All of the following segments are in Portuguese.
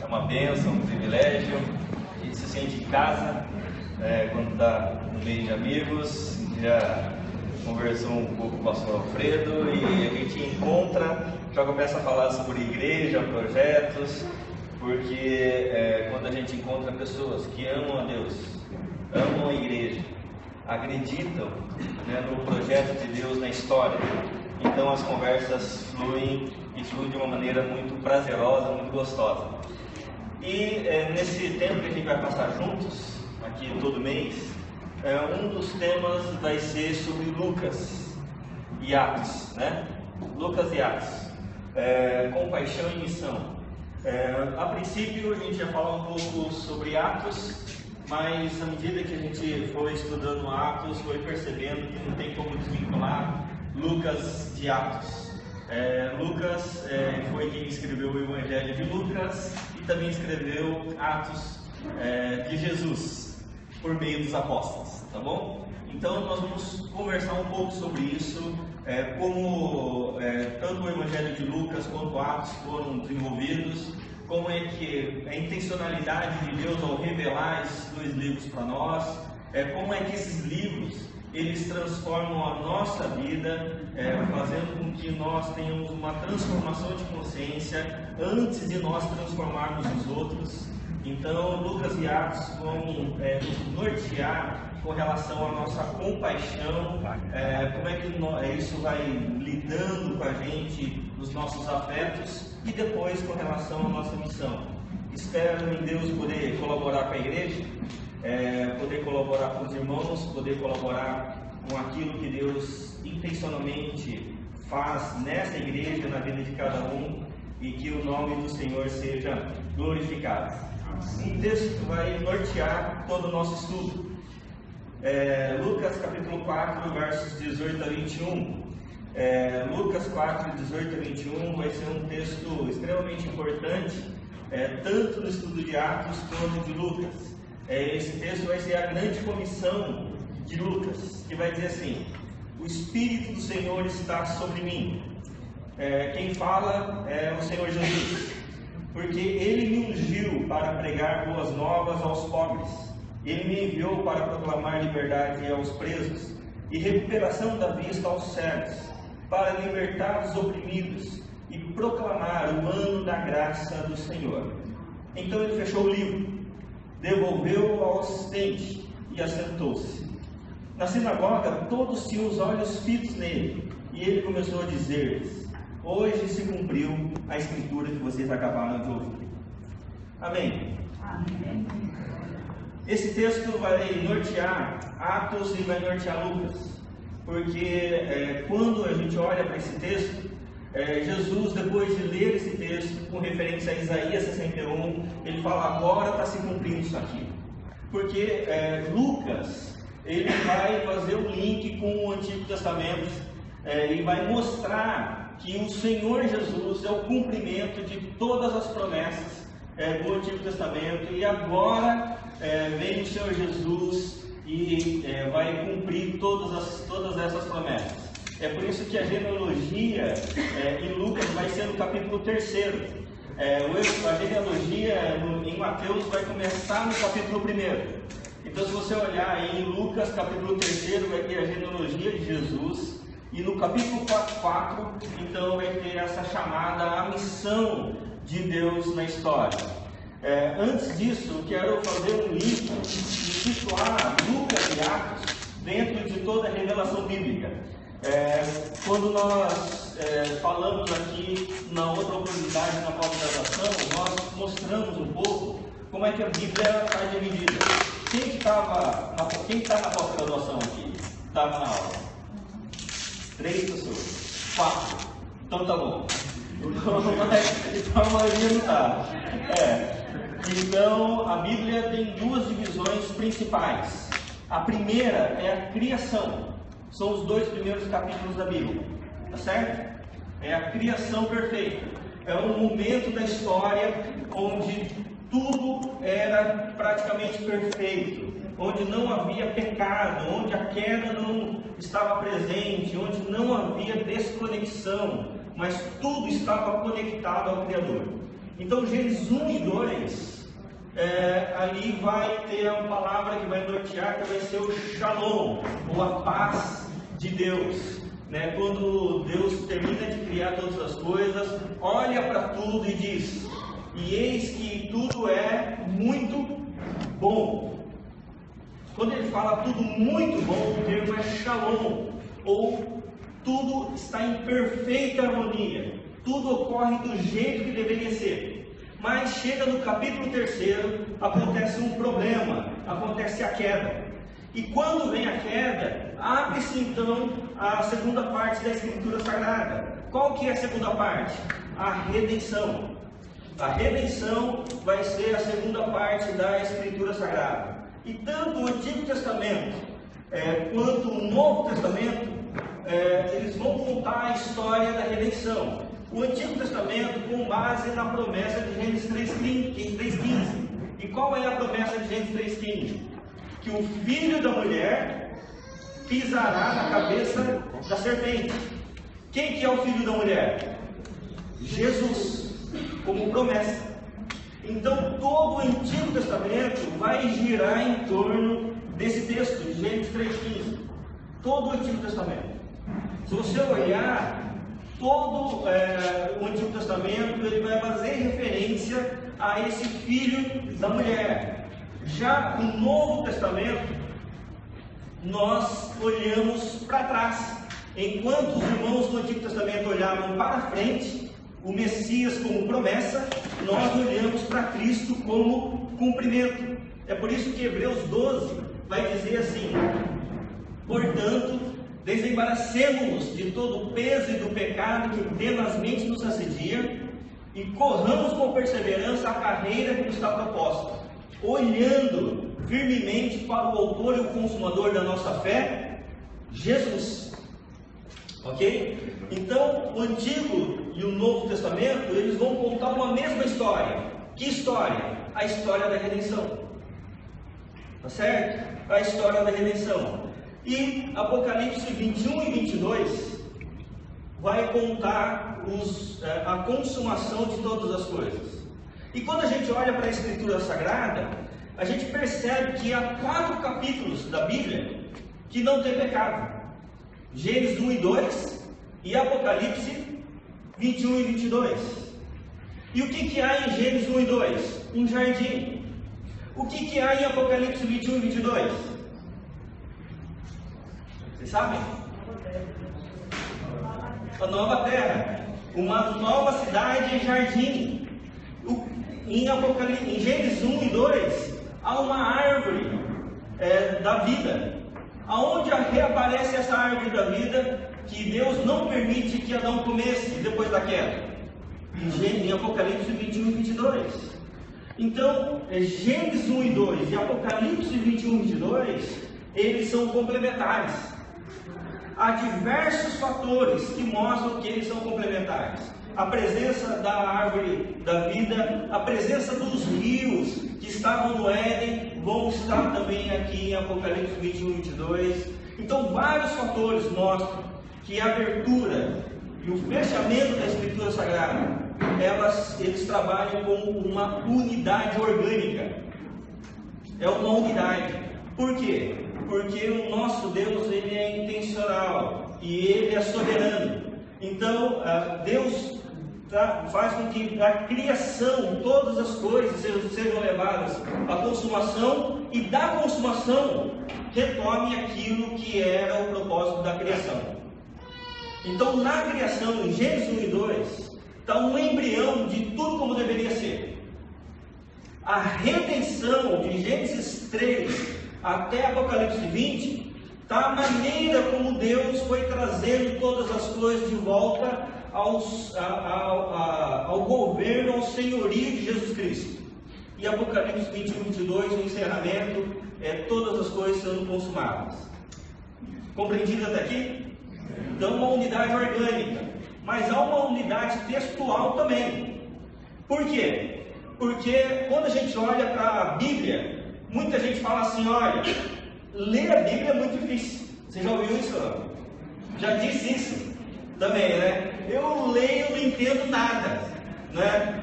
É uma bênção, um privilégio. A gente se sente em casa quando está no meio de amigos. Já conversou um pouco com o pastor Alfredo e a gente encontra, já começa a falar sobre igreja, projetos, porque quando a gente encontra pessoas que amam a Deus, amam a igreja, acreditam no projeto de Deus na história, então as conversas fluem e fluem de uma maneira muito prazerosa, muito gostosa. E nesse tempo que a gente vai passar juntos, aqui todo mês, um dos temas vai ser sobre Lucas e Atos, né? Lucas e Atos, compaixão e missão. A princípio a gente ia falar um pouco sobre Atos, mas à medida que a gente foi estudando Atos, foi percebendo que não tem como desvincular Lucas de Atos. Lucas foi quem escreveu o Evangelho de Lucas e também escreveu Atos de Jesus por meio dos apóstolos, tá bom? Então nós vamos conversar um pouco sobre isso, como tanto o Evangelho de Lucas quanto Atos foram desenvolvidos, como é que a intencionalidade de Deus ao revelar esses dois livros para nós, como é que esses livros eles transformam a nossa vida, fazendo com que nós tenhamos uma transformação de consciência antes de nós transformarmos os outros. Então, Lucas e Atos vão nos nortear com relação à nossa compaixão, como é que isso vai lidando com a gente nos nossos afetos e depois com relação à nossa missão. Espero em Deus poder colaborar com a igreja, poder colaborar com os irmãos, poder colaborar com aquilo que Deus intencionalmente faz nessa igreja, na vida de cada um, e que o nome do Senhor seja glorificado. Um texto vai nortear todo o nosso estudo. Lucas capítulo 4, versos 18 a 21. Lucas 4, 18 a 21 vai ser um texto extremamente importante, tanto no estudo de Atos quanto de Lucas. Esse texto vai ser a grande comissão de Lucas, que vai dizer assim: o Espírito do Senhor está sobre mim. Quem fala é o Senhor Jesus, porque Ele me ungiu para pregar boas novas aos pobres. Ele me enviou para proclamar liberdade aos presos e recuperação da vista aos cegos, para libertar os oprimidos e proclamar o ano da graça do Senhor. Então ele fechou o livro, devolveu-o ao assistente e assentou-se. Na sinagoga todos tinham os olhos fitos nele, e ele começou a dizer-lhes: hoje se cumpriu a escritura que vocês acabaram de ouvir. Amém? Amém. Esse texto vai nortear Atos e vai nortear Lucas, porque quando a gente olha para esse texto, Jesus, depois de ler esse texto com referência a Isaías 61, ele fala: agora está se cumprindo isso aqui, porque Lucas ele vai fazer o link com o Antigo Testamento e vai mostrar que o Senhor Jesus é o cumprimento de todas as promessas do Antigo Testamento, e agora vem o Senhor Jesus e vai cumprir todas essas promessas. É por isso que a genealogia em Lucas vai ser no capítulo 3º. A genealogia em Mateus vai começar no capítulo 1º. Então, se você olhar aí em Lucas capítulo 3º, vai ter a genealogia de Jesus. E no capítulo 4, então, vai ter essa chamada à missão de Deus na história. Antes disso, eu quero fazer um link e situar Lucas e Atos dentro de toda a revelação bíblica. Quando nós falamos aqui na outra oportunidade na pós-graduação, nós mostramos um pouco como é que a Bíblia está dividida. Quem está na pós-graduação aqui? Estava na aula? 3 pessoas. 4. Então tá bom. Então a maioria não está. Então a Bíblia tem duas divisões principais. A primeira é a criação. São os 2 primeiros capítulos da Bíblia, tá certo? É a criação perfeita. É um momento da história onde tudo era praticamente perfeito, onde não havia pecado, onde a queda não estava presente, onde não havia desconexão, mas tudo estava conectado ao Criador. Então, Gênesis 1 e 2, ali vai ter uma palavra que vai nortear, que vai ser o Shalom, ou a paz de Deus. Né? Quando Deus termina de criar todas as coisas, olha para tudo e diz: e eis que tudo é muito bom. Quando ele fala tudo muito bom, o termo é Shalom, ou tudo está em perfeita harmonia, tudo ocorre do jeito que deveria ser. Mas chega no capítulo 3, acontece um problema, acontece a queda. E quando vem a queda, abre-se então a segunda parte da Escritura Sagrada. Qual que é a segunda parte? A redenção. A redenção vai ser a segunda parte da Escritura Sagrada. E tanto o Antigo Testamento quanto o Novo Testamento, eles vão contar a história da redenção. O Antigo Testamento com base na promessa de Gênesis 3,15. E qual é a promessa de Gênesis 3,15? Que o filho da mulher pisará na cabeça da serpente. Quem que é o filho da mulher? Jesus, como promessa. Então todo o Antigo Testamento vai girar em torno desse texto de Gênesis 3,15. Todo o Antigo Testamento. Se você olhar, todo o Antigo Testamento, ele vai fazer referência a esse filho da mulher. Já no Novo Testamento, nós olhamos para trás. Enquanto os irmãos do Antigo Testamento olhavam para frente, o Messias como promessa, nós olhamos para Cristo como cumprimento. É por isso que Hebreus 12 vai dizer assim: portanto, desembaracemo-nos de todo o peso e do pecado que tenazmente nos assedia, e corramos com perseverança a carreira que nos está proposta, olhando firmemente para o autor e o consumador da nossa fé, Jesus. Ok? Então, o Antigo e o Novo Testamento, eles vão contar uma mesma história. Que história? A história da redenção. Tá certo? A história da redenção. E Apocalipse 21 e 22 vai contar a consumação de todas as coisas. E quando a gente olha para a Escritura Sagrada, a gente percebe que há 4 capítulos da Bíblia que não tem pecado. Gênesis 1 e 2 e Apocalipse 21 e 22. E o que há em Gênesis 1 e 2? Um jardim. O que há em Apocalipse 21 e 22? Vocês sabem? A nova terra, uma nova cidade em jardim. Em Gênesis 1 e 2 há uma árvore da vida. Aonde reaparece essa árvore da vida que Deus não permite que Adão comesse depois da queda? Em Apocalipse 21 e 22. Então, Gênesis 1 e 2 e Apocalipse 21 e 22, eles são complementares. Há diversos fatores que mostram que eles são complementares. A presença da árvore da vida, a presença dos rios que estavam no Éden, vão estar também aqui em Apocalipse 21 e 22. Então, vários fatores mostram que a abertura e o fechamento da Escritura Sagrada, eles trabalham com uma unidade orgânica. É uma unidade. Por quê? Porque o nosso Deus, ele é intencional e ele é soberano. Então, Deus faz com que a criação, todas as coisas sejam levadas à consumação, e da consumação retome aquilo que era o propósito da criação. Então, na criação, em Gênesis 1 e 2, está um embrião de tudo como deveria ser. A redenção de Gênesis 3 até Apocalipse 20 está a maneira como Deus foi trazendo todas as coisas de volta ao governo, ao senhorio de Jesus Cristo. E Apocalipse 21 e 22, o encerramento, todas as coisas sendo consumadas. Compreendido até aqui? Então, uma unidade orgânica, mas há uma unidade textual também. Por quê? Porque quando a gente olha para a Bíblia, muita gente fala assim: olha, ler a Bíblia é muito difícil. Você já ouviu isso? Já disse isso também, né? Eu leio e não entendo nada, né?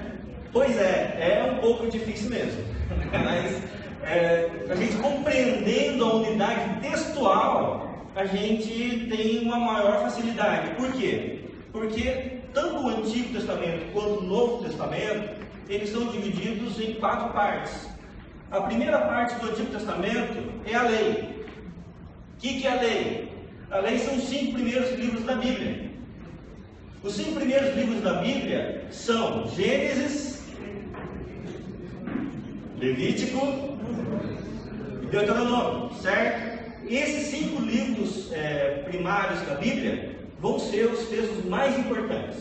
Pois é um pouco difícil mesmo. Mas a gente compreendendo a unidade textual, a gente tem uma maior facilidade. Por quê? Porque tanto o Antigo Testamento quanto o Novo Testamento, eles são divididos em 4 partes. A primeira parte do Antigo Testamento é a lei. O que é a lei? A lei são os 5 primeiros livros da Bíblia. Os 5 primeiros livros da Bíblia são Gênesis, Levítico e Deuteronômio, certo? Esses 5 livros primários da Bíblia vão ser os textos mais importantes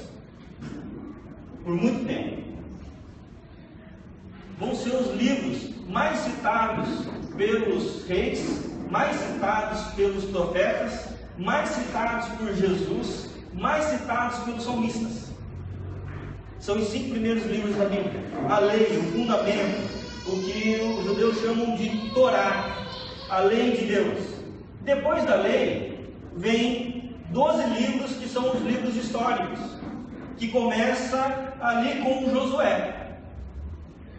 por muito tempo. Vão ser os livros mais citados pelos reis, mais citados pelos profetas, mais citados por Jesus, mais citados pelos salmistas. São os 5 primeiros livros da Bíblia. A lei, o fundamento, o que os judeus chamam de Torá, a lei de Deus. Depois da lei, vem 12 livros que são os livros históricos, que começa ali com Josué.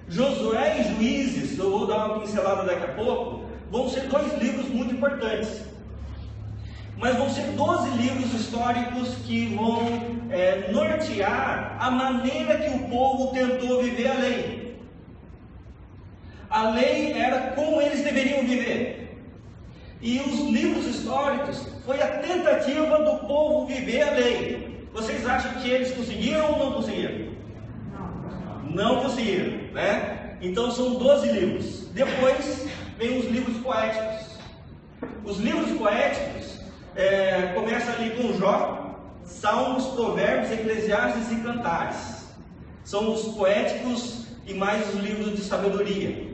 Josué e Juízes, eu vou dar uma pincelada daqui a pouco, vão ser 2 livros muito importantes. Mas vão ser 12 livros históricos que vão nortear a maneira que o povo tentou viver a lei. A lei era como eles deveriam viver. E os livros históricos foi a tentativa do povo viver a lei. Vocês acham que eles conseguiram ou não conseguiram? Não conseguiram, né? Então são 12 livros. Depois vem os livros poéticos. Os livros poéticos começam ali com Jó, Salmos, Provérbios, Eclesiastes e Cantares. São os poéticos e mais os livros de sabedoria.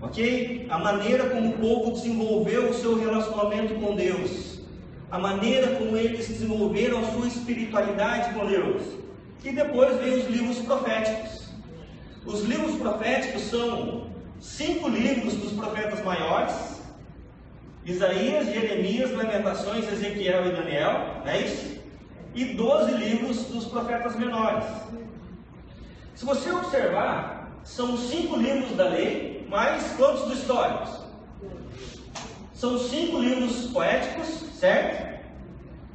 Ok? A maneira como o povo desenvolveu o seu relacionamento com Deus. A maneira como eles desenvolveram a sua espiritualidade com Deus. E depois vem os livros proféticos. Os livros proféticos são 5 livros dos profetas maiores: Isaías, Jeremias, Lamentações, Ezequiel e Daniel, não é isso? E 12 livros dos profetas menores. Se você observar, são 5 livros da lei, mais quantos dos históricos? São 5 livros poéticos, certo?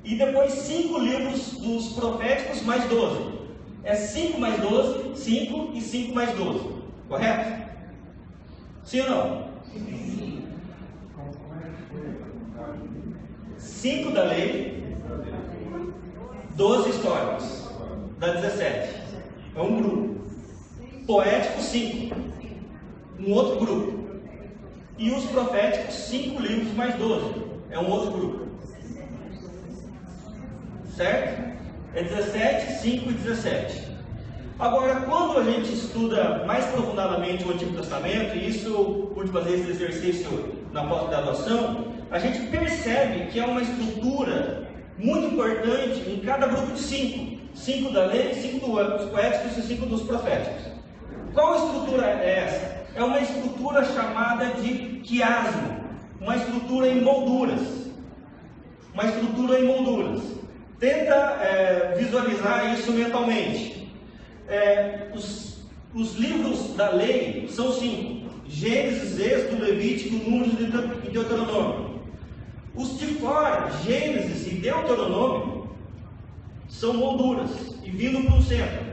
E depois 5 livros dos proféticos, mais 12. É 5 mais 12, 5 e 5 mais 12. Correto? Sim ou não? Sim. 5 da lei, 12 históricos. Dá 17. É um grupo. Poético, 5. Um outro grupo. E os proféticos, 5 livros mais 12. É um outro grupo. Certo? É 17, 5 e 17. Agora, quando a gente estuda mais profundamente o Antigo Testamento, e isso eu pude fazer esse exercício na pós-graduação, a gente percebe que é uma estrutura muito importante em cada grupo de 5. 5 da lei, 5 dos poéticos e 5 dos proféticos. Qual estrutura é essa? É uma estrutura chamada de quiasmo, uma estrutura em molduras. Uma estrutura em molduras. Tenta visualizar isso mentalmente. Os livros da lei são 5: Gênesis, Êxodo, Levítico, Números e Deuteronômio. Os de fora, Gênesis e Deuteronômio, são molduras e vindo para o centro.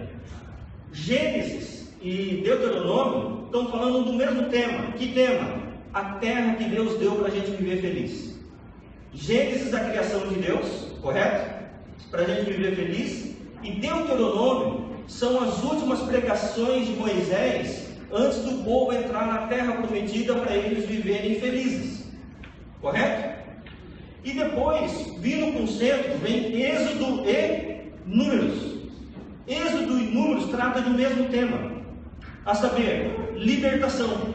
Gênesis e Deuteronômio estão falando do mesmo tema. Que tema? A terra que Deus deu para a gente viver feliz. Gênesis, a criação de Deus, correto? Para a gente viver feliz. E Deuteronômio são as últimas pregações de Moisés antes do povo entrar na terra prometida para eles viverem felizes. Correto? E depois, vindo com o centro, vem Êxodo e Números. Êxodo e Números tratam do mesmo tema, a saber, libertação.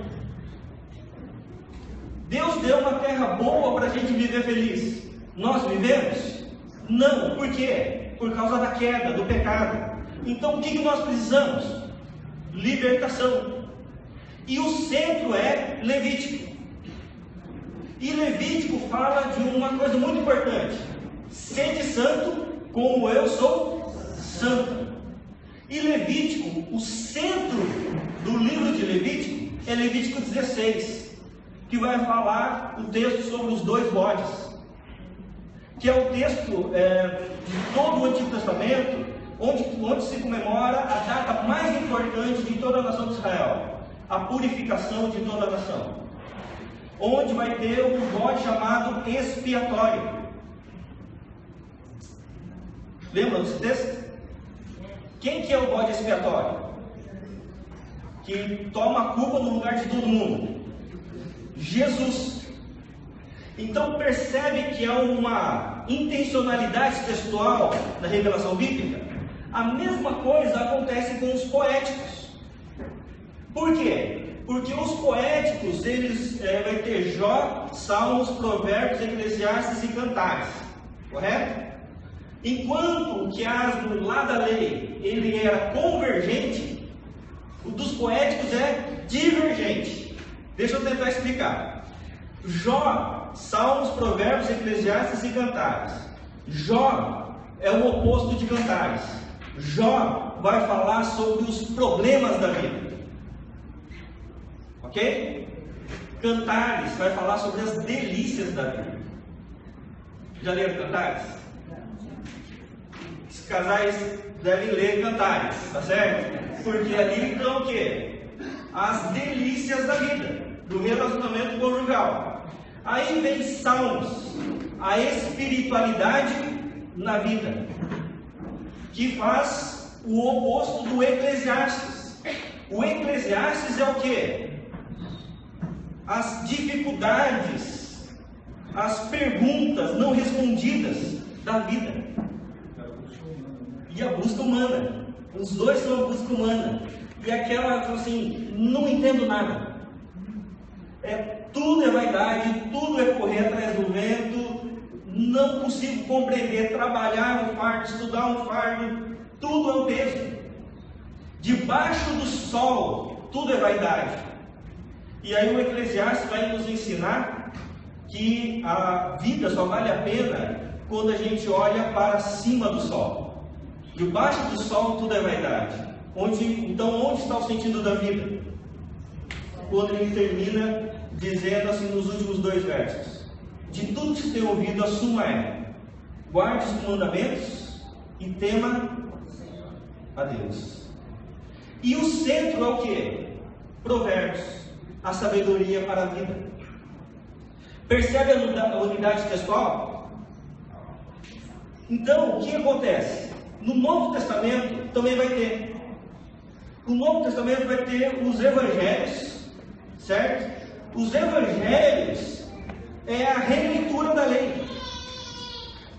Deus deu uma terra boa para a gente viver feliz. Nós vivemos? Não. Por quê? Por causa da queda, do pecado. Então o que nós precisamos? Libertação. E o centro é Levítico. E Levítico fala de uma coisa muito importante: sede santo como eu sou santo. E Levítico, o centro do livro de Levítico é Levítico 16, que vai falar o texto sobre os 2 bodes, que é o texto de todo o Antigo Testamento, onde se comemora a data mais importante de toda a nação de Israel, a purificação de toda a nação, onde vai ter um bode chamado expiatório. Lembram desse texto? Quem que é o bode expiatório? Que toma a culpa no lugar de todo mundo? Jesus. Então percebe que há uma intencionalidade textual na revelação bíblica? A mesma coisa acontece com os poéticos. Por quê? Porque os poéticos, eles vai ter Jó, Salmos, Provérbios, Eclesiastes e Cantares, correto? Enquanto o que lá da lei, ele era convergente, o dos poéticos é divergente. Deixa eu tentar explicar. Jó, Salmos, Provérbios, Eclesiastes e Cantares. Jó é o oposto de Cantares. Jó vai falar sobre os problemas da vida. Ok? Cantares vai falar sobre as delícias da vida. Já leram Cantares? Os casais devem ler Cantares, tá certo? Porque ali estão o quê? As delícias da vida, do relacionamento conjugal. Aí vem Salmos, a espiritualidade na vida, que faz o oposto do Eclesiastes. O Eclesiastes é o quê? As dificuldades, as perguntas não respondidas da vida. E a busca humana. Os dois são a busca humana. E aquela, assim, não entendo nada. Tudo é vaidade, tudo é correr atrás do vento, não consigo compreender, trabalhar um fardo, estudar um fardo, tudo é um peso. Debaixo do sol, tudo é vaidade. E aí o Eclesiastes vai nos ensinar que a vida só vale a pena quando a gente olha para cima do sol. Debaixo do sol tudo é vaidade. Então onde está o sentido da vida? Quando ele termina dizendo assim nos últimos 2 versos: de tudo que se tem ouvido, a suma é: guarde os mandamentos e tema a Deus. E o centro é o que? Provérbios, a sabedoria para a vida. Percebe a unidade textual? Então, o que acontece? No Novo Testamento também vai ter. O Novo Testamento vai ter os evangelhos, certo? Os evangelhos é a releitura da lei.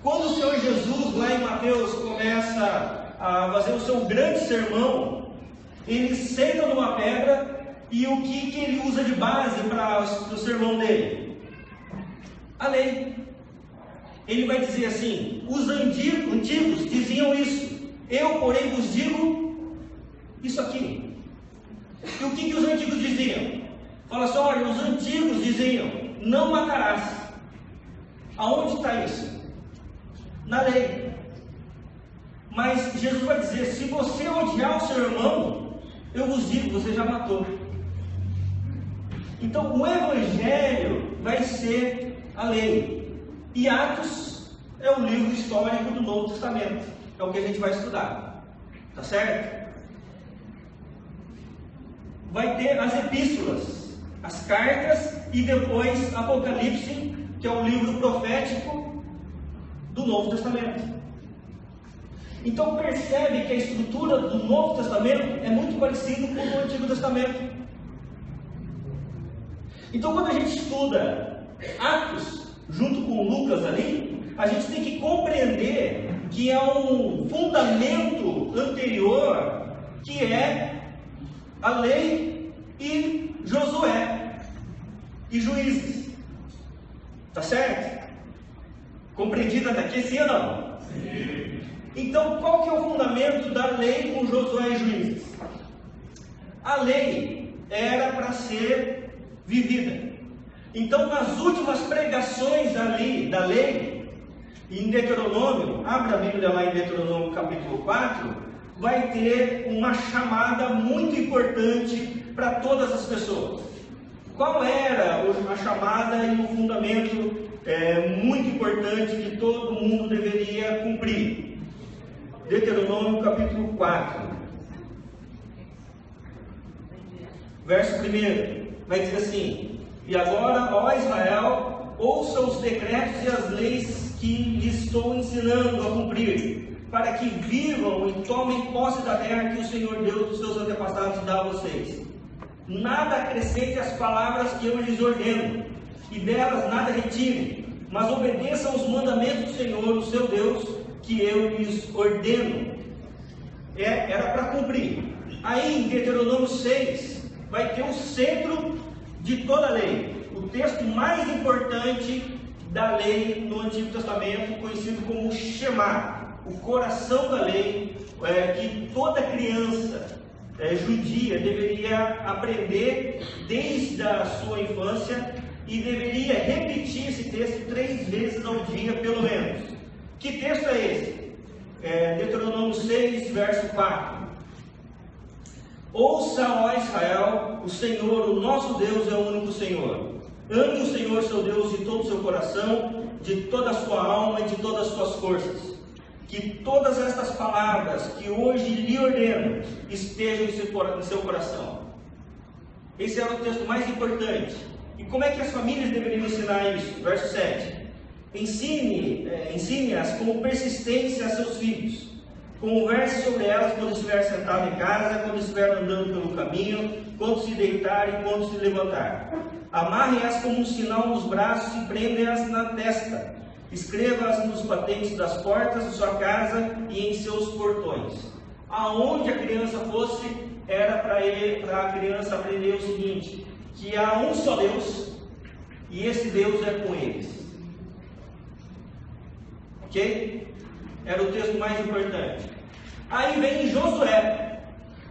Quando o Senhor Jesus, lá em Mateus, começa a fazer o seu grande sermão, ele senta numa pedra e o que ele usa de base para o sermão dele? A lei. Ele vai dizer assim: os antigos diziam isso, eu porém vos digo isso aqui. E o que os antigos diziam? Fala assim: olha, os antigos diziam, não matarás. Aonde está isso? Na lei. Mas Jesus vai dizer: se você odiar o seu irmão, eu vos digo, você já matou. Então o Evangelho vai ser a lei. E Atos é o livro histórico do Novo Testamento. É o que a gente vai estudar. Tá certo? Vai ter as epístolas, as cartas e depois Apocalipse, que é o livro profético do Novo Testamento. Então percebe que a estrutura do Novo Testamento é muito parecida com o Antigo Testamento. Então quando a gente estuda Atos junto com Lucas ali, a gente tem que compreender que há um fundamento anterior, que é a lei e Josué e Juízes. Tá certo? Compreendido até aqui, sim ou não? Sim. Então, qual que é o fundamento da lei com Josué e Juízes? A lei era para ser vivida. Então, nas últimas pregações da lei, em Deuteronômio, abra a Bíblia lá em Deuteronômio capítulo 4, vai ter uma chamada muito importante para todas as pessoas. Qual era a chamada e o fundamento muito importante que todo mundo deveria cumprir? Deuteronômio capítulo 4, verso 1, vai dizer assim: e agora, ó Israel, ouça os decretos e as leis que lhes estou ensinando a cumprir, para que vivam e tomem posse da terra que o Senhor Deus dos seus antepassados dá a vocês. Nada acrescente às palavras que eu lhes ordeno, e delas nada retirem, mas obedeçam os mandamentos do Senhor, o seu Deus, que eu lhes ordeno. Era para cumprir. Aí em Deuteronômio 6 vai ter o centro de toda a lei, o texto mais importante da lei no Antigo Testamento, conhecido como Shema, o coração da lei, que toda criança judia deveria aprender desde a sua infância e deveria repetir esse texto 3 vezes ao dia, pelo menos. Que texto é esse? Deuteronômio 6, verso 4. Ouça, ó Israel, o Senhor, o nosso Deus, é o único Senhor. Ame o Senhor, seu Deus, de todo o seu coração, de toda a sua alma e de todas as suas forças. Que todas estas palavras que hoje lhe ordeno estejam em seu coração. Esse era o texto mais importante. E como é que as famílias deveriam ensinar isso? Verso 7. Ensine-as com persistência a seus filhos. Converse sobre elas quando estiver sentado em casa, quando estiver andando pelo caminho, quando se deitar e quando se levantar. Amarre-as como um sinal nos braços e prende-as na testa. Escreva-as nos batentes das portas de sua casa e em seus portões. Aonde a criança fosse, era para a criança aprender o seguinte: que há um só Deus, e esse Deus é com eles. Ok? Era o texto mais importante. Aí vem Josué.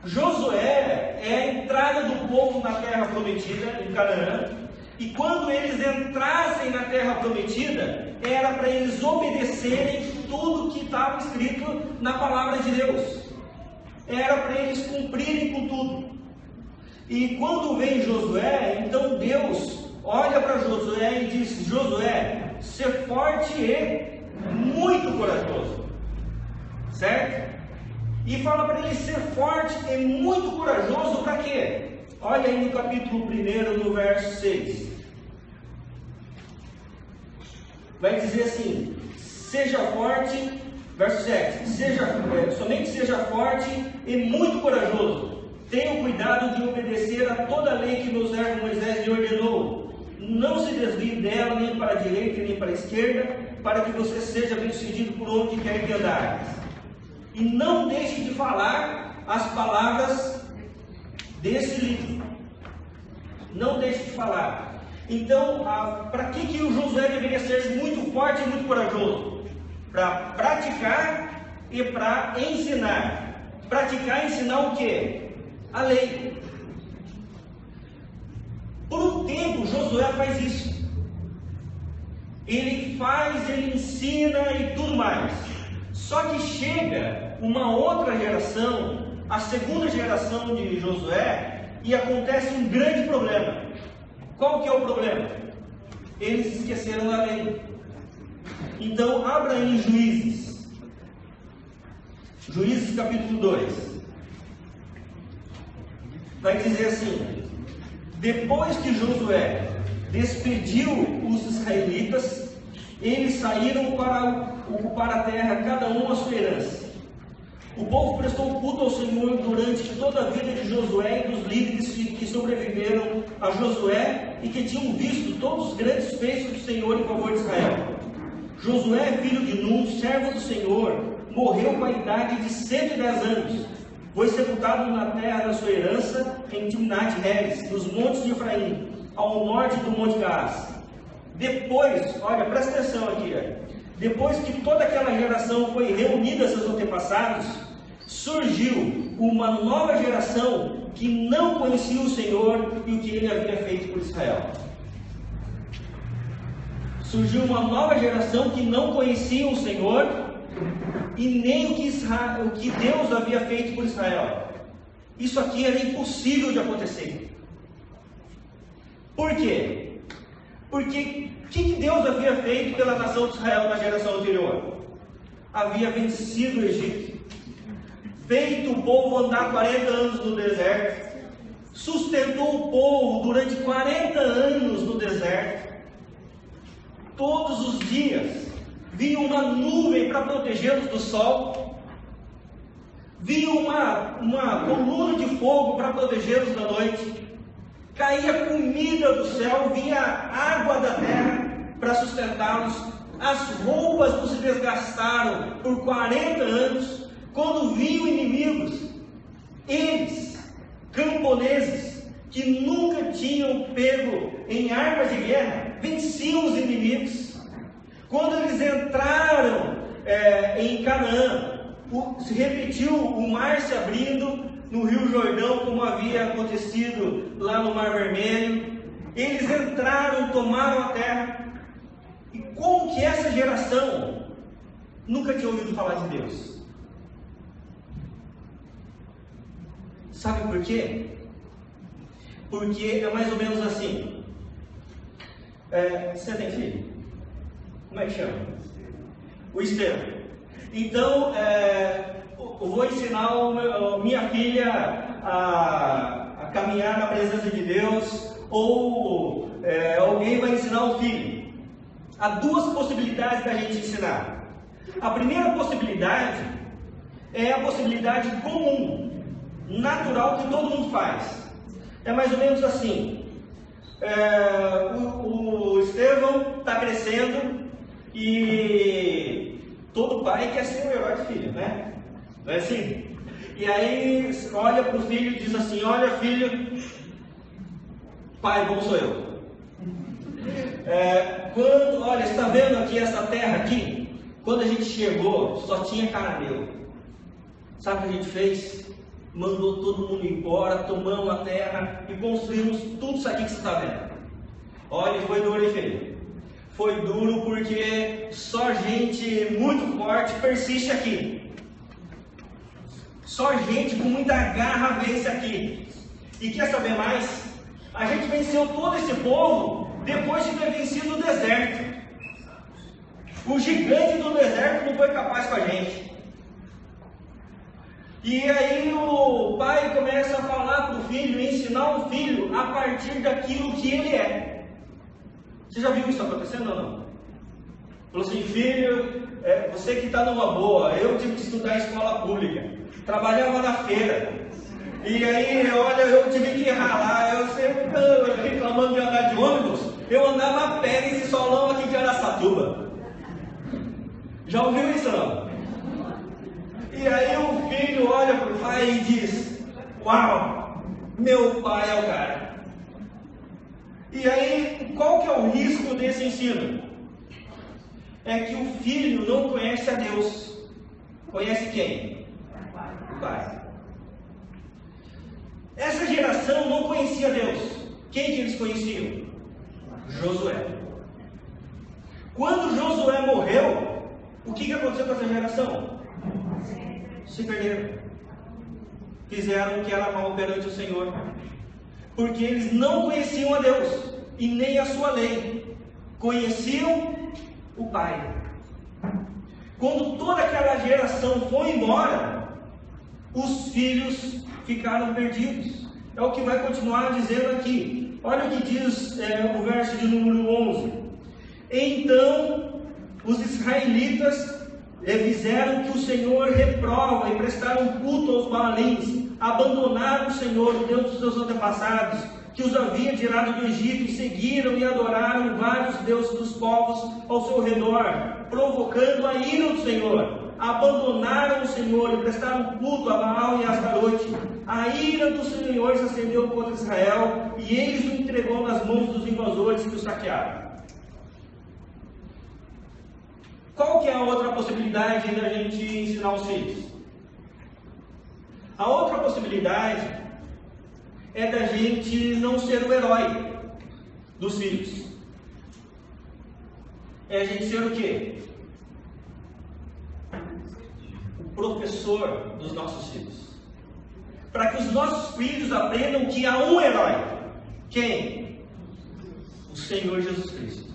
Josué é a entrada do povo na terra prometida, em Canaã. E quando eles entrassem na terra prometida, era para eles obedecerem tudo que estava escrito na palavra de Deus. Era para eles cumprirem com tudo. E quando vem Josué, então Deus olha para Josué e diz: Josué, ser forte e muito corajoso. Certo? E fala para ele ser forte e muito corajoso para quê? Olha aí no capítulo 1, no verso 6. Vai dizer assim: seja forte, verso 7, somente seja forte e muito corajoso. Tenha cuidado de obedecer a toda a lei que meu servo Moisés lhe ordenou. Não se desvie dela nem para a direita nem para a esquerda, para que você seja bem-sucedido por onde quer que andar. E não deixe de falar as palavras desse livro. Não deixe de falar. Então, para que o Josué deveria ser muito forte e muito corajoso? Para praticar e para ensinar. Praticar e ensinar o quê? A lei. Por um tempo, Josué faz isso. Ele faz, ele ensina e tudo mais. Só que chega uma outra geração, a segunda geração de Josué, e acontece um grande problema. Qual que é o problema? Eles esqueceram da lei. Então, abra aí em Juízes. Juízes capítulo 2. Vai dizer assim: depois que Josué despediu os israelitas, eles saíram para ocupar a terra, cada um a sua herança. O povo prestou culto ao Senhor durante toda a vida de Josué e dos líderes que sobreviveram a Josué e que tinham visto todos os grandes feitos do Senhor em favor de Israel. Josué, filho de Nun, servo do Senhor, morreu com a idade de 110 anos. Foi sepultado na terra da sua herança, em Timnat-Heres, nos montes de Efraim, ao norte do Monte Gaás. Depois, olha, presta atenção aqui, depois que toda aquela geração foi reunida a seus antepassados, surgiu uma nova geração que não conhecia o Senhor e o que ele havia feito por Israel. Surgiu uma nova geração que não conhecia o Senhor e nem o que Deus havia feito por Israel. Isso aqui era impossível de acontecer. Por quê? Porque o que Deus havia feito pela nação de Israel na geração anterior? Havia vencido o Egito, feito o povo andar 40 anos no deserto, sustentou o povo durante 40 anos no deserto. Todos os dias vinha uma nuvem para protegê-los do sol, vinha uma coluna de fogo para protegê-los da noite, caía comida do céu, vinha água da terra para sustentá-los. As roupas não se desgastaram por 40 anos. Quando vinham inimigos, eles, camponeses, que nunca tinham pego em armas de guerra, venciam os inimigos. Quando eles entraram em Canaã, se repetiu o mar se abrindo no Rio Jordão, como havia acontecido lá no Mar Vermelho. Eles entraram, tomaram a terra. E como que essa geração nunca tinha ouvido falar de Deus? Sabe por quê? Porque é mais ou menos assim. Você tem filho? Como é que chama? O Estevão. Então, eu vou ensinar minha filha a caminhar na presença de Deus, ou alguém vai ensinar o filho. Há duas possibilidades da gente ensinar. A primeira possibilidade é a possibilidade comum, natural, que todo mundo faz. É mais ou menos assim. O Estevão está crescendo e todo pai quer ser o herói do filho, né? Não é assim? E aí olha para o filho e diz assim: olha, filho, pai bom sou eu. Olha, você está vendo aqui essa terra aqui? Quando a gente chegou, só tinha cananeu. Sabe o que a gente fez? Mandou todo mundo embora, tomamos a terra e construímos tudo isso aqui que você está vendo. Olha, foi duro, hein, filho? Foi duro porque só gente muito forte persiste aqui. Só gente com muita garra vence aqui. E quer saber mais? A gente venceu todo esse povo depois de ter vencido o deserto. O gigante do deserto não foi capaz com a gente. E aí o pai começa a falar para o filho, ensinar o filho a partir daquilo que ele é. Você já viu isso acontecendo ou não? Falou assim: filho, você que está numa boa, eu tive que estudar em escola pública, trabalhava na feira, e aí, olha, eu tive que ralar, eu sempre reclamando de andar de ônibus, eu andava a pé nesse solão aqui de Araçatuba. Já ouviu isso não? E aí o filho olha para o pai e diz: uau, meu pai é o cara. E aí, qual que é o risco desse ensino? É que o filho não conhece a Deus. Conhece quem? O pai. Essa geração não conhecia Deus. Quem que eles conheciam? Josué. Quando Josué morreu, o que aconteceu com essa geração? Se perderam. Fizeram o que era mal perante o Senhor. Porque eles não conheciam a Deus e nem a sua lei. Conheciam o Pai. Quando toda aquela geração foi embora, os filhos ficaram perdidos. É o que vai continuar dizendo aqui. Olha o que diz o verso de número 11. Então os israelitas fizeram que o Senhor reprova e prestaram culto aos Baalins, abandonaram o Senhor, o Deus dos seus antepassados, que os havia tirado do Egito, e seguiram e adoraram vários deuses dos povos ao seu redor, provocando a ira do Senhor. Abandonaram o Senhor e prestaram culto a Baal e a Astarote. A ira do Senhor se acendeu contra Israel, e eles o entregou nas mãos dos invasores que o saquearam. Qual que é a outra possibilidade da gente ensinar os filhos? A outra possibilidade é da gente não ser o herói dos filhos. É a gente ser o quê? professor dos nossos filhos. Para que os nossos filhos aprendam que há um herói. Quem? O Senhor Jesus Cristo.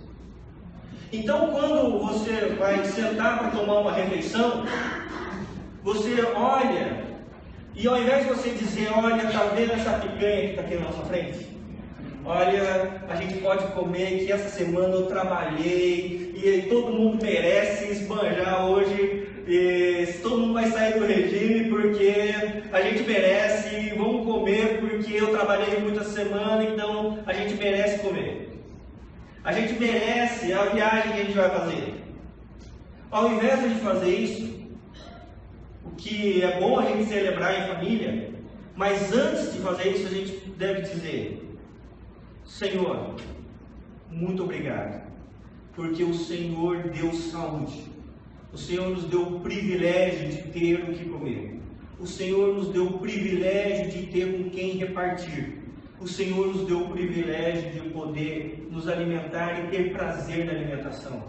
Então, quando você vai sentar para tomar uma refeição, você olha, e ao invés de você dizer, olha, está vendo essa picanha que está aqui na nossa frente? Olha, a gente pode comer, que essa semana eu trabalhei, e todo mundo merece esbanjar hoje, e todo mundo vai sair do regime porque a gente merece, e vamos comer porque eu trabalhei muita semana, então a gente merece comer. A gente merece a viagem que a gente vai fazer. Ao invés de fazer isso, o que é bom a gente celebrar em família, mas antes de fazer isso a gente deve dizer: Senhor, muito obrigado, porque o Senhor deu saúde. O Senhor nos deu o privilégio de ter o que comer. O Senhor nos deu o privilégio de ter com quem repartir. O Senhor nos deu o privilégio de poder nos alimentar e ter prazer na alimentação.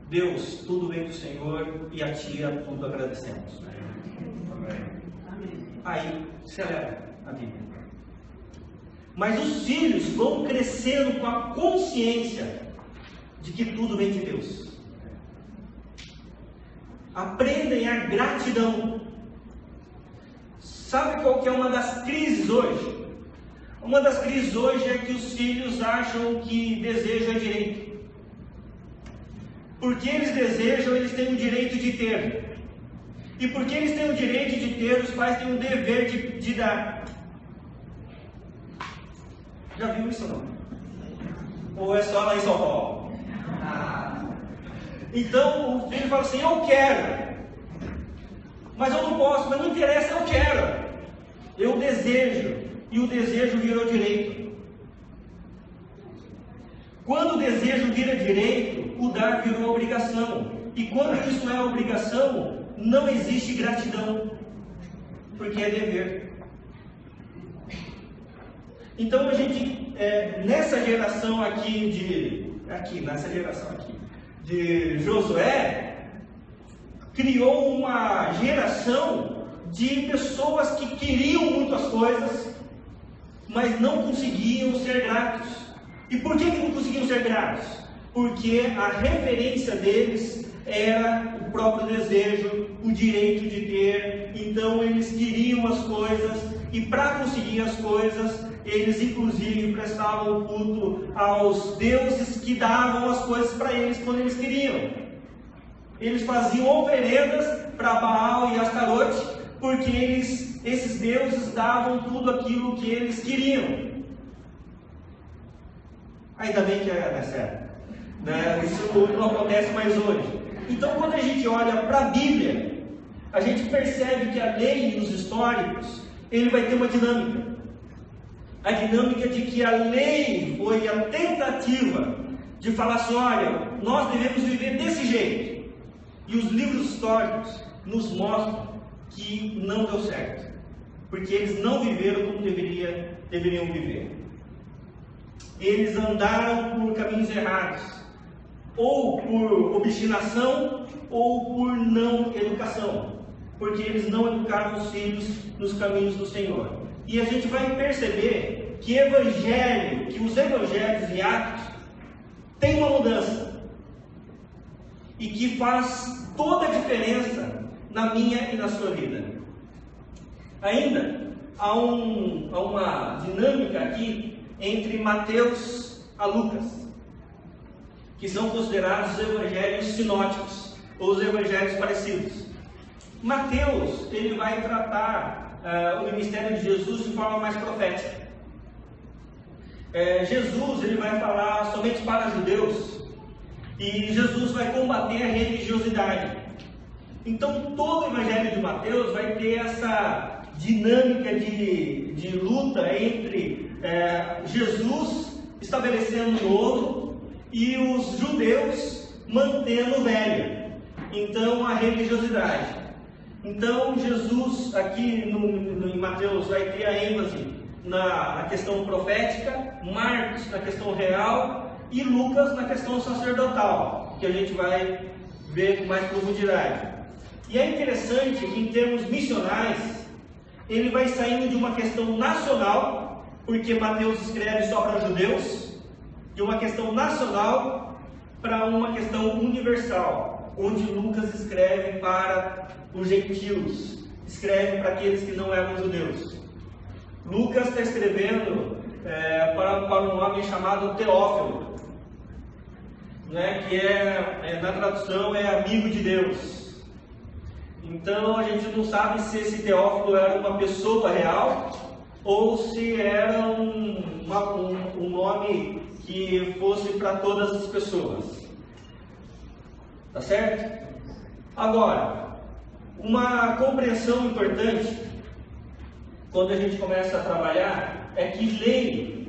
Deus, tudo vem do Senhor e a Ti a tudo agradecemos. Amém. Aí, celebra a Bíblia. Mas os filhos vão crescendo com a consciência de que tudo vem de Deus. Aprendem a gratidão. Sabe qual que é uma das crises hoje? Uma das crises hoje é que os filhos acham que desejo é direito. Porque eles desejam, eles têm o direito de ter. E porque eles têm o direito de ter, os pais têm o dever de dar. Já viu isso não? Ou é só lá em São Paulo? Então o filho fala assim, eu quero. Mas eu não posso, mas não interessa, eu quero. Eu desejo. E o desejo virou direito. Quando o desejo vira direito, o dar virou obrigação. E quando isso é obrigação, não existe gratidão, porque é dever. Então a gente, nessa geração aqui de Josué, criou uma geração de pessoas que queriam muitas coisas, mas não conseguiam ser gratos. E por que não conseguiam ser gratos? Porque a referência deles era o próprio desejo, o direito de ter. Então eles queriam as coisas, e para conseguir as coisas, eles inclusive prestavam culto aos deuses que davam as coisas para eles quando eles queriam. Eles faziam oferendas para Baal e Astarote, porque esses deuses davam tudo aquilo que eles queriam. Ainda bem que é certo, né? Isso não acontece mais hoje. Então, quando a gente olha para a Bíblia, a gente percebe que a lei e os históricos, ele vai ter uma dinâmica. A dinâmica de que a lei foi a tentativa de falar assim, olha, nós devemos viver desse jeito. E os livros históricos nos mostram que não deu certo, porque eles não viveram como deveriam viver. Eles andaram por caminhos errados, ou por obstinação, ou por não educação, porque eles não educaram os filhos nos caminhos do Senhor. E a gente vai perceber que os evangelhos e Atos têm uma mudança, e que faz toda a diferença na minha e na sua vida. Ainda há uma dinâmica aqui entre Mateus a Lucas, que são considerados os evangelhos sinóticos, ou os evangelhos parecidos. Mateus, ele vai tratar o ministério de Jesus de forma mais profética. Jesus, ele vai falar somente para judeus, e Jesus vai combater a religiosidade. Então todo o evangelho de Mateus vai ter essa dinâmica de luta entre Jesus estabelecendo o novo e os judeus mantendo o velho. Então a religiosidade. Então Jesus aqui em Mateus vai ter a ênfase na questão profética, Marcos na questão real e Lucas na questão sacerdotal, que a gente vai ver com mais profundidade. E é interessante que, em termos missionais, ele vai saindo de uma questão nacional, porque Mateus escreve só para judeus, de uma questão nacional para uma questão universal, onde Lucas escreve para os gentios, escreve para aqueles que não eram judeus. Lucas está escrevendo para um homem chamado Teófilo, né, que na tradução é amigo de Deus. Então a gente não sabe se esse Teófilo era uma pessoa real ou se era um nome que fosse para todas as pessoas. Tá certo? Agora, uma compreensão importante quando a gente começa a trabalhar é que lei